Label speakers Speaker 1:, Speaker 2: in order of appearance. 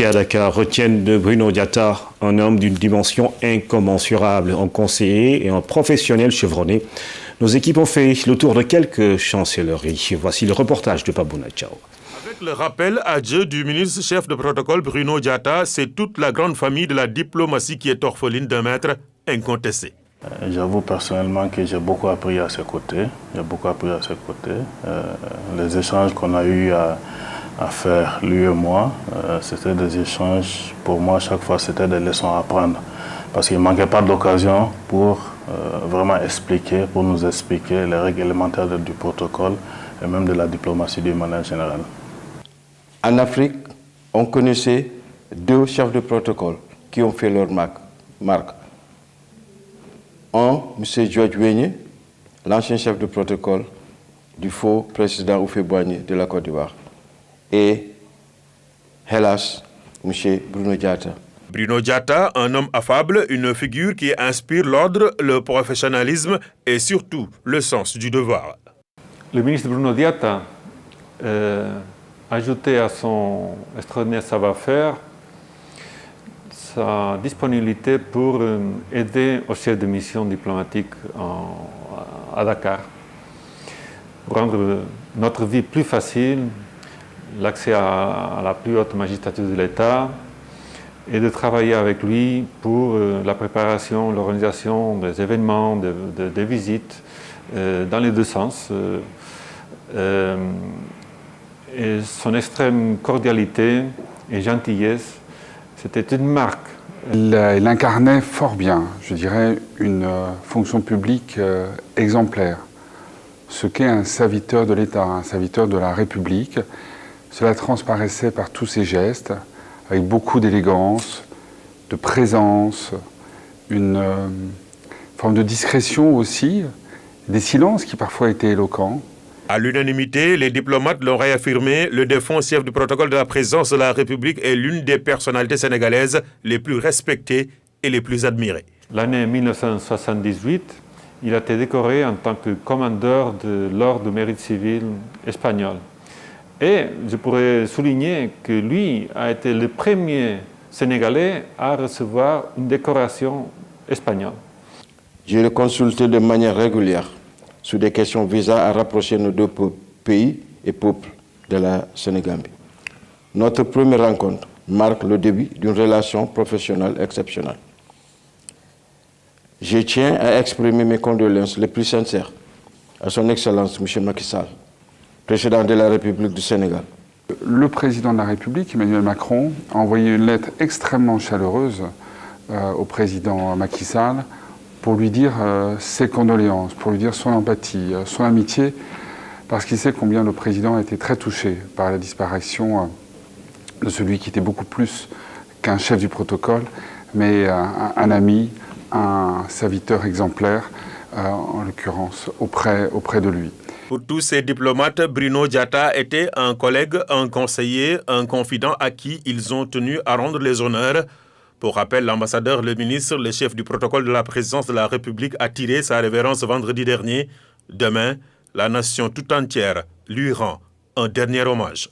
Speaker 1: Et à Dakar, retiennent de Bruno Diatta, un homme d'une dimension incommensurable, un conseiller et un professionnel chevronné. Nos équipes ont fait le tour de quelques chancelleries. Voici le reportage de Babouna Tchao.
Speaker 2: Avec le rappel à Dieu du ministre chef de protocole Bruno Diatta, c'est toute la grande famille de la diplomatie qui est orpheline d'un maître incontesté.
Speaker 3: J'avoue personnellement que j'ai beaucoup appris à ses côtés. Les échanges qu'on a eu à faire, lui et moi, c'était des échanges, pour moi, chaque fois, c'était des leçons à apprendre. Parce qu'il ne manquait pas d'occasion pour vraiment pour nous expliquer les règles élémentaires du protocole et même de la diplomatie d'une manière générale.
Speaker 4: En Afrique, on connaissait deux chefs de protocole qui ont fait leur marque. Un, M. George Weah, l'ancien chef de protocole du faux président Houphouët-Boigny de la Côte d'Ivoire. Et, hélas, M. Bruno Diatta.
Speaker 2: Bruno Diatta, un homme affable, une figure qui inspire l'ordre, le professionnalisme et surtout le sens du devoir.
Speaker 5: Le ministre Bruno Diatta ajoutait à son extraordinaire savoir-faire sa disponibilité pour aider au chef de mission diplomatique à Dakar, pour rendre notre vie plus facile, l'accès à la plus haute magistrature de l'État et de travailler avec lui pour la préparation, l'organisation des événements, des visites dans les deux sens. Et son extrême cordialité et gentillesse, c'était une marque.
Speaker 6: Il incarnait fort bien, je dirais, une fonction publique exemplaire. Ce qu'est un serviteur de l'État, un serviteur de la République. Cela transparaissait par tous ses gestes, avec beaucoup d'élégance, de présence, une forme de discrétion aussi, des silences qui parfois étaient éloquents.
Speaker 2: À l'unanimité, les diplomates l'ont réaffirmé, le défunt chef du protocole de la présidence de la République est l'une des personnalités sénégalaises les plus respectées et les plus admirées.
Speaker 5: L'année 1978, il a été décoré en tant que commandeur de l'ordre de mérite civil espagnol. Et je pourrais souligner que lui a été le premier Sénégalais à recevoir une décoration espagnole.
Speaker 4: Je l'ai consulté de manière régulière sur des questions visant à rapprocher nos deux pays et peuples de la Sénégambie. Notre première rencontre marque le début d'une relation professionnelle exceptionnelle. Je tiens à exprimer mes condoléances les plus sincères à son Excellence M. Macky Sall, président de la République du Sénégal.
Speaker 6: Le président de la République, Emmanuel Macron, a envoyé une lettre extrêmement chaleureuse au président Macky Sall pour lui dire ses condoléances, pour lui dire son empathie, son amitié, parce qu'il sait combien le président a été très touché par la disparition de celui qui était beaucoup plus qu'un chef du protocole, mais un ami, un serviteur exemplaire, en l'occurrence, auprès de lui.
Speaker 2: Pour tous ces diplomates, Bruno Diatta était un collègue, un conseiller, un confident à qui ils ont tenu à rendre les honneurs. Pour rappel, l'ambassadeur, le ministre, le chef du protocole de la présidence de la République a tiré sa révérence vendredi dernier. Demain, la nation tout entière lui rend un dernier hommage.